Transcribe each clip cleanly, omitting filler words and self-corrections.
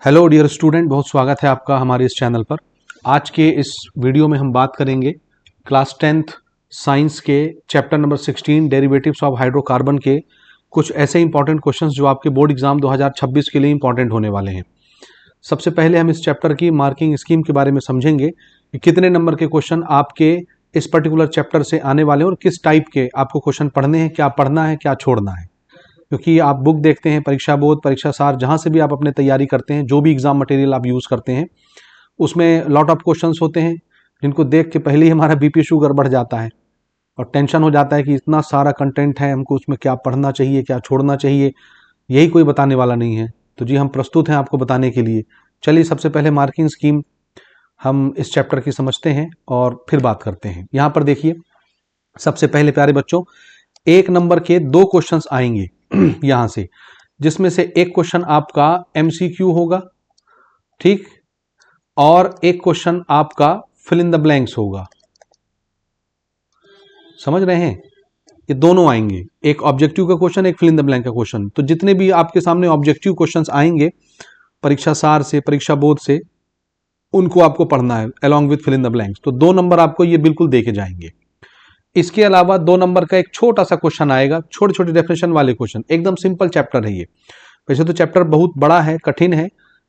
Hello dear student, बहुत स्वागत है आपका हमारे इस चैनल पर। आज के इस वीडियो में हम बात करेंगे क्लास 10th साइंस के chapter number 16 derivatives of hydrocarbon के कुछ ऐसे इंपॉर्टेंट क्वेश्चंस जो आपके बोर्ड एग्जाम 2026 के लिए इंपॉर्टेंट होने वाले हैं। सबसे पहले हम इस चैप्टर की मार्किंग स्कीम के बारे में समझेंगे कि कितने नंबर के क्वेश्चन आपके इस पर्टिकुलर चैप्टर से आने वाले हैं और किस टाइप के आपको क्वेश्चन पढ़ने हैं, क्या पढ़ना है, क्या छोड़ना है। क्योंकि आप बुक देखते हैं, परीक्षा बोध, परीक्षा सार, जहाँ से भी आप अपने तैयारी करते हैं, जो भी एग्जाम मटेरियल आप यूज़ करते हैं, उसमें लॉट ऑफ क्वेश्चंस होते हैं जिनको देख के पहले ही हमारा बीपी शुगर बढ़ जाता है और टेंशन हो जाता है कि इतना सारा कंटेंट है, हमको उसमें क्या पढ़ना चाहिए, क्या छोड़ना चाहिए, यही कोई बताने वाला नहीं है। तो जी हम प्रस्तुत हैं आपको बताने के लिए। चलिए सबसे पहले मार्किंग स्कीम हम इस चैप्टर की समझते हैं और फिर बात करते हैं। यहाँ पर देखिए, सबसे पहले प्यारे बच्चों, एक नंबर के दो क्वेश्चंस आएंगे यहां से, जिसमें से एक क्वेश्चन आपका एमसीक्यू होगा, ठीक, और एक क्वेश्चन आपका फिल इन द ब्लैंक्स होगा। समझ रहे हैं? ये दोनों आएंगे, एक ऑब्जेक्टिव का क्वेश्चन, एक फिल इन द ब्लैंक का क्वेश्चन। तो जितने भी आपके सामने ऑब्जेक्टिव क्वेश्चंस आएंगे परीक्षा सार से, परीक्षा बोध से, उनको आपको पढ़ना है along with fill in the blanks. तो 2 नंबर आपको ये बिल्कुल देके जाएंगे। इसके अलावा 2 नंबर का एक छोटा सा क्वेश्चन आएगा, छोटे छोटे डेफिनेशन वाले क्वेश्चन, एकदम सिंपल चैप्टर है ये। वैसे तो चैप्टर बहुत बड़ा है, कठिन है,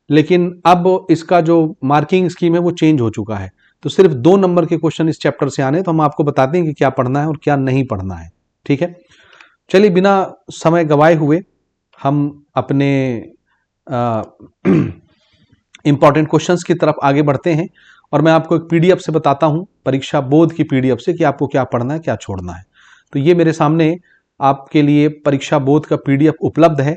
लेकिन अब इसका जो मार्किंग स्कीम है वो चेंज हो चुका है। तो सिर्फ 2 नंबर के क्वेश्चन इस चैप्टर से आने, तो हम आपको बताते हैं कि क्या पढ़ना है और क्या नहीं पढ़ना है। ठीक है, चलिए बिना समय गवाए हुए हम अपने इंपॉर्टेंट क्वेश्चंस की तरफ आगे बढ़ते हैं और मैं आपको एक पीडीएफ से बताता हूं, परीक्षा बोध की पीडीएफ से, कि आपको क्या पढ़ना है, क्या छोड़ना है। तो ये मेरे सामने आपके लिए परीक्षा बोध का पीडीएफ उपलब्ध है।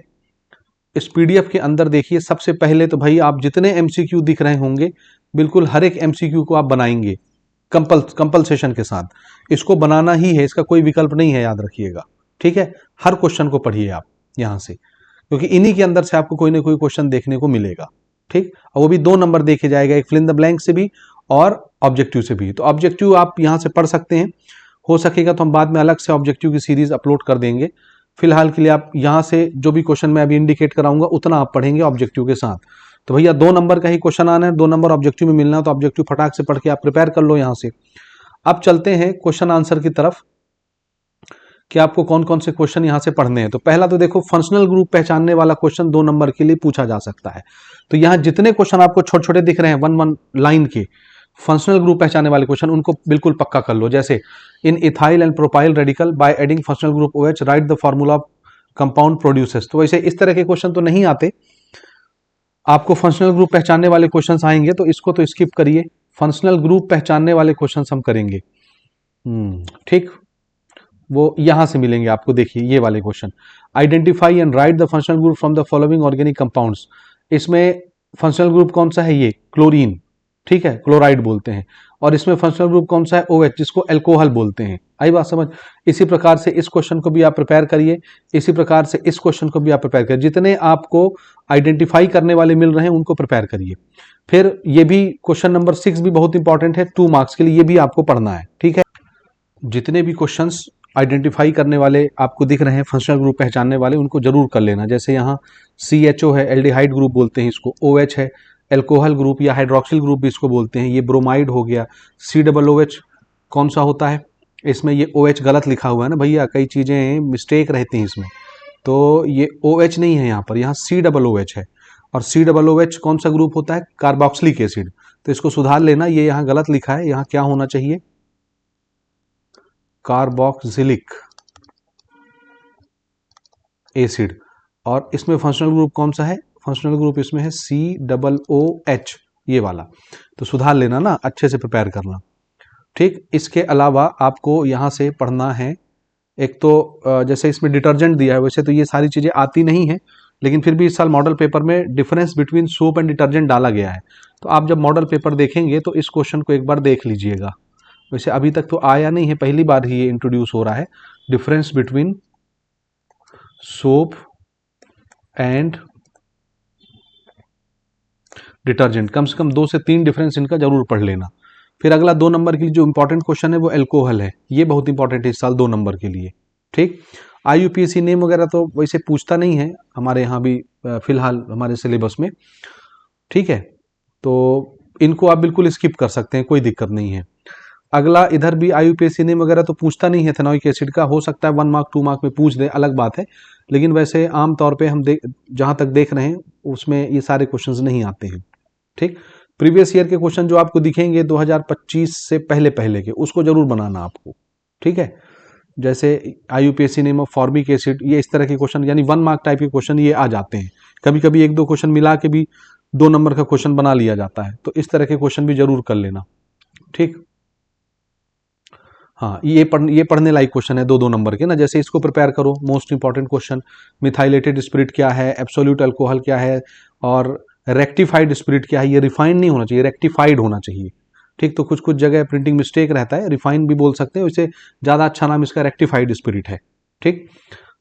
इस पीडीएफ के अंदर देखिए, सबसे पहले तो भाई आप जितने एमसीक्यू दिख रहे होंगे, बिल्कुल हर एक एमसीक्यू को आप बनाएंगे कंपल्सेशन के साथ। इसको बनाना ही है, इसका कोई विकल्प नहीं है, याद रखिएगा। ठीक है, हर क्वेश्चन को पढ़िए आप यहां से, क्योंकि इन्हीं के अंदर से आपको कोई ना कोई क्वेश्चन देखने को मिलेगा। ठीक, और वो भी 2 नंबर देखे जाएगा, एक फिल इन द ब्लैंक से भी और ऑब्जेक्टिव से भी। तो ऑब्जेक्टिव आप यहां से पढ़ सकते हैं, हो सकेगा तो हम बाद में अलग से ऑब्जेक्टिव की सीरीज अपलोड कर देंगे। फिलहाल के लिए आप यहां से जो भी क्वेश्चन मैं अभी इंडिकेट कराऊंगा उतना आप पढ़ेंगे ऑब्जेक्टिव के साथ। तो भैया 2 नंबर का ही क्वेश्चन आना है, 2 नंबर ऑब्जेक्टिव में मिलना है, तो ऑब्जेक्टिव फटाक से पढ़ के आप प्रिपेयर कर लो यहां से। अब चलते हैं क्वेश्चन आंसर की तरफ कि आपको कौन कौन से क्वेश्चन यहां से पढ़ने हैं। तो पहला तो देखो, फंक्शनल ग्रुप पहचानने वाला क्वेश्चन 2 नंबर के लिए पूछा जा सकता है। तो यहां जितने क्वेश्चन आपको छोटे छोटे दिख रहे हैं 1 लाइन के फंक्शनल ग्रुप पहचानने वाले क्वेश्चन, उनको बिल्कुल पक्का कर लो। जैसे इन ethyl and propyl radical by adding functional group OH write the formula of compound produces. तो वैसे इस तरह के क्वेश्चन तो नहीं आते, आपको फंक्शनल ग्रुप पहचानने वाले क्वेश्चंस आएंगे, तो इसको तो स्किप करिए। फंक्शनल ग्रुप पहचानने वाले क्वेश्चंस हम करेंगे। ठीक, वो यहां से मिलेंगे आपको। देखिए ये वाले question, identify and right the functional group from the following organic compounds. इसमें फंक्शनल ग्रुप कौन सा है? ये क्लोरीन, ठीक है, क्लोराइड बोलते हैं। और इसमें फंक्शनल ग्रुप कौन सा है? OH, जिसको अल्कोहल बोलते हैं। आई बात समझ? इसी प्रकार से इस क्वेश्चन को भी आप प्रिपेयर करिए, इसी प्रकार से इस क्वेश्चन को भी आप प्रिपेयर करिए। जितने आपको आइडेंटिफाई करने वाले मिल रहे हैं उनको प्रिपेयर करिए। फिर ये भी क्वेश्चन नंबर 6 भी बहुत इंपॉर्टेंट है, 2 मार्क्स के लिए, ये भी आपको पढ़ना है। ठीक है, जितने भी क्वेश्चंस आइडेंटिफाई करने वाले आपको दिख रहे हैं, फंक्शनल ग्रुप पहचानने वाले, उनको जरूर कर लेना। जैसे यहाँ CHO है, एल्डिहाइड ग्रुप बोलते हैं इसको। OH है, एल्कोहल ग्रुप या हाइड्रोक्सिल ग्रुप भी इसको बोलते हैं। ये ब्रोमाइड हो गया। COOH कौन सा होता है? इसमें ये OH गलत लिखा हुआ है ना भैया, कई चीज़ें मिस्टेक रहती हैं इसमें। तो ये OH नहीं है यहाँ पर, यहाँ COOH है। और COOH कौन सा ग्रुप होता है? Carboxylic acid. तो इसको सुधार लेना, ये यहाँ गलत लिखा है, यहाँ क्या होना चाहिए? Carboxylic acid. और इसमें फंक्शनल ग्रुप कौन सा है? फंक्शनल ग्रुप इसमें है COOH, ये वाला। तो सुधार लेना ना, अच्छे से प्रिपेयर करना। ठीक, इसके अलावा आपको यहां से पढ़ना है, एक तो जैसे इसमें डिटर्जेंट दिया है, वैसे तो ये सारी चीजें आती नहीं है, लेकिन फिर भी इस साल मॉडल पेपर में difference between soap and detergent डाला गया है। तो आप जब मॉडल पेपर देखेंगे तो इस क्वेश्चन को एक बार देख लीजिएगा। वैसे अभी तक तो आया नहीं है, पहली बार ही ये इंट्रोड्यूस हो रहा है, difference between soap and detergent. कम से कम 2 से 3 डिफरेंस इनका जरूर पढ़ लेना। फिर अगला 2 नंबर के लिए जो इंपॉर्टेंट क्वेश्चन है वो एल्कोहल है, ये बहुत इंपॉर्टेंट है इस साल 2 नंबर के लिए। ठीक, IUPAC नेम वगैरह तो वैसे पूछता नहीं है हमारे यहाँ भी फिलहाल हमारे सिलेबस में। ठीक है, तो इनको आप बिल्कुल स्किप कर सकते हैं, कोई दिक्कत नहीं है। अगला इधर भी IUPAC नेम वगैरह तो पूछता नहीं है एथेनॉइक एसिड का, हो सकता है 1 मार्क 2 मार्क में पूछ दे, अलग बात है, लेकिन वैसे आम तौर पे हम जहां तक देख रहे हैं उसमें ये सारे क्वेश्चंस नहीं आते हैं। ठीक, प्रीवियस ईयर के क्वेश्चन जो आपको दिखेंगे 2025 से पहले पहले के, उसको जरूर बनाना आपको। ठीक है, जैसे IUPAC name of formic acid, ये इस तरह के क्वेश्चन, यानी 1 मार्क टाइप के क्वेश्चन ये आ जाते हैं। कभी कभी 1-2 क्वेश्चन मिला के भी 2 नंबर का क्वेश्चन बना लिया जाता है, तो इस तरह के क्वेश्चन भी जरूर कर लेना। ठीक, हाँ, ये पढ़ने लायक क्वेश्चन है 2-2 नंबर के ना, जैसे इसको प्रिपेयर करो, most important question, methylated spirit क्या है, एब्सोल्यूट अल्कोहल क्या है, और रेक्टिफाइड स्पिरिट क्या है। ये रिफाइंड नहीं होना चाहिए, रेक्टिफाइड होना चाहिए। ठीक, तो कुछ कुछ जगह प्रिंटिंग मिस्टेक रहता है, रिफाइंड भी बोल सकते हैं, इससे ज़्यादा अच्छा नाम इसका रेक्टिफाइड स्पिरिट है। ठीक,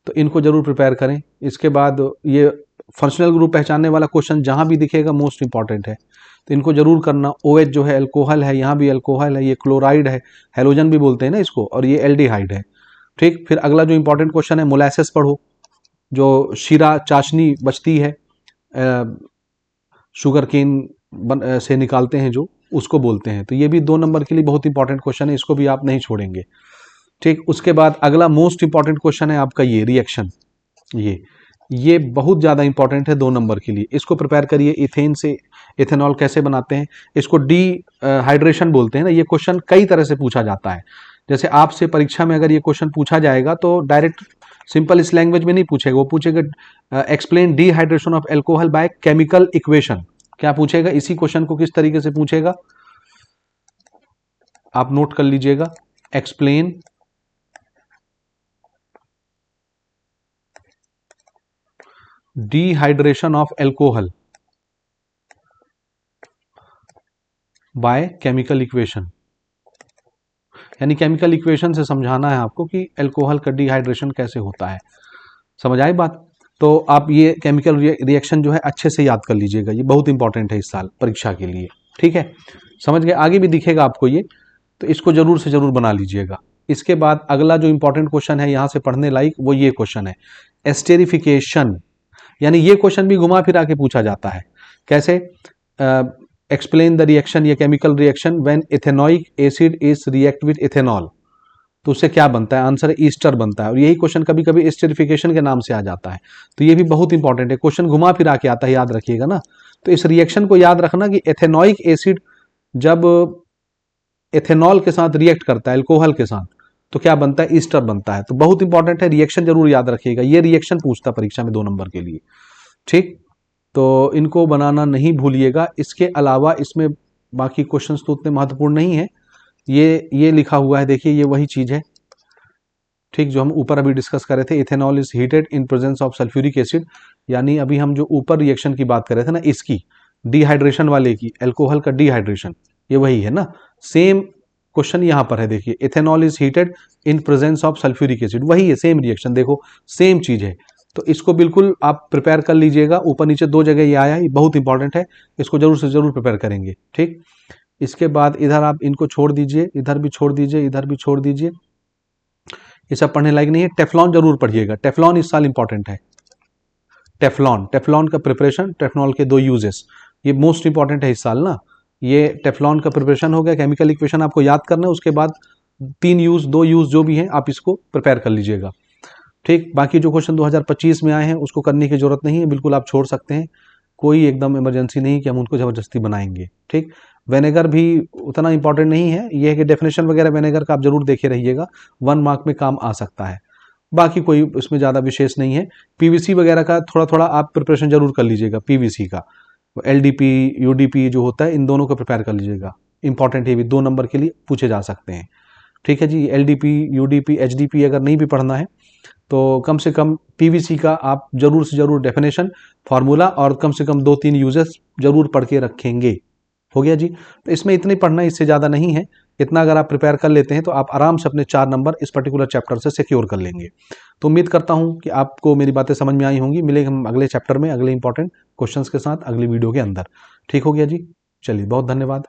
तो इनको जरूर प्रिपेयर करें। इसके बाद ये फंक्शनल ग्रुप पहचानने वाला क्वेश्चन जहां भी दिखेगा मोस्ट इंपॉर्टेंट है, तो इनको जरूर करना। OH जो है अल्कोहल है, यहाँ भी अल्कोहल है, ये क्लोराइड है, हेलोजन भी बोलते हैं ना इसको, और ये एल्डिहाइड है। ठीक, फिर अगला जो इंपॉर्टेंट क्वेश्चन है मोलासेस पढ़ो, जो शीरा चाशनी बचती है शुगर केन से निकालते हैं जो, उसको बोलते हैं। तो ये भी 2 नंबर के लिए बहुत इंपॉर्टेंट क्वेश्चन है, इसको भी आप नहीं छोड़ेंगे। ठीक, उसके बाद अगला मोस्ट इंपॉर्टेंट क्वेश्चन है आपका ये रिएक्शन, ये बहुत ज़्यादा इंपॉर्टेंट है 2 नंबर के लिए, इसको प्रिपेयर करिए। इथेन से इथेनॉल कैसे बनाते हैं, इसको हाइड्रेशन बोलते हैं ना। ये क्वेश्चन कई तरह से पूछा जाता है, जैसे आपसे परीक्षा में अगर ये क्वेश्चन पूछा जाएगा तो डायरेक्ट सिंपल इस लैंग्वेज में नहीं पूछेगा, वो पूछेगा explain dehydration of alcohol by chemical equation. क्या पूछेगा, इसी क्वेश्चन को किस तरीके से पूछेगा आप नोट कर लीजिएगा, explain dehydration of alcohol by chemical equation. यानी केमिकल इक्वेशन से समझाना है आपको कि एल्कोहल का डिहाइड्रेशन कैसे होता है। समझ आई बात? तो आप ये केमिकल रिएक्शन जो है अच्छे से याद कर लीजिएगा, ये बहुत इंपॉर्टेंट है इस साल परीक्षा के लिए। ठीक है, समझ गए? आगे भी दिखेगा आपको ये, तो इसको जरूर से जरूर बना लीजिएगा। इसके बाद अगला जो इंपॉर्टेंट क्वेश्चन है यहाँ से पढ़ने लायक, वो ये क्वेश्चन है एस्टेरिफिकेशन। यानी ये क्वेश्चन भी घुमा फिरा के पूछा जाता है। कैसे? एक्सप्लेन द रिएक्शन, ये chemical reaction when ethanoic acid is react with ethanol, तो उससे क्या बनता है? आंसर ईस्टर बनता है। और यही क्वेश्चन कभी कभी एस्टेरिफिकेशन के नाम से आ जाता है, तो ये भी बहुत इंपॉर्टेंट है, क्वेश्चन घुमा फिरा के आता है, याद रखिएगा ना। तो इस रिएक्शन को याद रखना कि इथेनॉइक एसिड जब इथेनॉल के साथ रिएक्ट करता है, अल्कोहल के साथ, तो क्या बनता है? ईस्टर बनता है। तो बहुत इंपॉर्टेंट है, रिएक्शन जरूर याद रखिएगा, ये रिएक्शन पूछता परीक्षा में 2 नंबर के लिए। ठीक, तो इनको बनाना नहीं भूलिएगा। इसके अलावा इसमें बाकी क्वेश्चंस तो उतने महत्वपूर्ण नहीं है। ये लिखा हुआ है, देखिए ये वही चीज है, ठीक, जो हम ऊपर अभी डिस्कस कर रहे थे, ethanol is heated in presence of sulphuric acid. यानी अभी हम जो ऊपर रिएक्शन की बात कर रहे थे ना, इसकी डिहाइड्रेशन वाले की, अल्कोहल का डिहाइड्रेशन, ये वही है ना। सेम क्वेश्चन यहाँ पर है, देखिए ethanol is heated in presence of sulphuric acid, वही है, सेम रिएक्शन, देखो सेम चीज है। तो इसको बिल्कुल आप प्रिपेयर कर लीजिएगा। ऊपर नीचे 2 जगह ये आया है, ये बहुत इंपॉर्टेंट है, इसको जरूर से जरूर प्रिपेयर करेंगे। ठीक, इसके बाद इधर आप इनको छोड़ दीजिए, इधर भी छोड़ दीजिए, इधर भी छोड़ दीजिए, ये सब पढ़ने लायक नहीं है। टेफ्लॉन जरूर पढ़िएगा, टेफ्लॉन इस साल इंपॉर्टेंट है। टेफ्लॉन का प्रिपरेशन, टेफ्लॉन के 2 यूजेस, ये मोस्ट इंपॉर्टेंट है इस साल ना। ये टेफ्लॉन का प्रिपरेशन हो गया, केमिकल इक्वेशन आपको याद करना है, उसके बाद 3 यूज 2 यूज जो भी है आप इसको प्रिपेयर कर लीजिएगा। ठीक, बाकी जो क्वेश्चन 2025 में आए हैं उसको करने की जरूरत नहीं है, बिल्कुल आप छोड़ सकते हैं, कोई एकदम इमरजेंसी नहीं कि हम उनको जबरदस्ती बनाएंगे। ठीक, विनेगर भी उतना इंपॉर्टेंट नहीं है, ये है कि डेफिनेशन वगैरह विनेगर का आप जरूर देखे रहिएगा, 1 मार्क में काम आ सकता है, बाकी कोई इसमें ज़्यादा विशेष नहीं है। पीवीसी वगैरह का थोड़ा थोड़ा आप प्रिपरेशन जरूर कर लीजिएगा, पीवीसी का, एलडीपी यूडीपी जो होता है, इन दोनों को प्रिपेयर कर लीजिएगा, इंपॉर्टेंट है भी, 2 नंबर के लिए पूछे जा सकते हैं। ठीक है जी, एलडीपी यूडीपी एचडीपी अगर नहीं भी पढ़ना है तो कम से कम पीवीसी का आप जरूर से जरूर डेफिनेशन, फार्मूला और कम से कम 2-3 यूजेस जरूर पढ़ के रखेंगे। हो गया जी, तो इसमें इतने पढ़ना, इससे ज़्यादा नहीं है। इतना अगर आप प्रिपेयर कर लेते हैं तो आप आराम से अपने 4 नंबर इस पर्टिकुलर चैप्टर से सिक्योर कर लेंगे। तो उम्मीद करता हूं कि आपको मेरी बातें समझ में आई होंगी। मिलेंगे हम अगले चैप्टर में अगले इंपॉर्टेंट क्वेश्चंस के साथ अगली वीडियो के अंदर। ठीक हो गया जी, चलिए बहुत धन्यवाद।